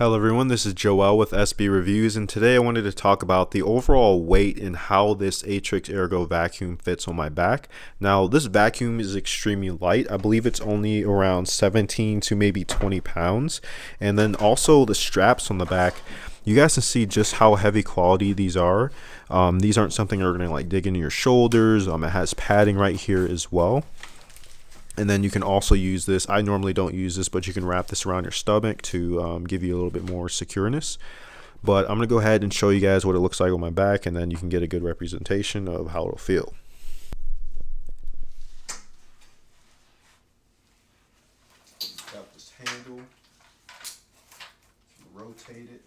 Hello everyone, this is Joel with SB Reviews, and today I wanted to talk about the overall weight and how this Atrix Ergo vacuum fits on my back. Now this vacuum is extremely light. I believe it's only around 17 to maybe 20 pounds. And then also the straps on the back, you guys can see just how heavy quality these are. These aren't something that are going to like dig into your shoulders. It has padding right here as well. And then you can also use this. I normally don't use this, but you can wrap this around your stomach to give you a little bit more secureness. But I'm going to go ahead and show you guys what it looks like on my back, and then you can get a good representation of how it'll feel. Got this handle. Rotate it.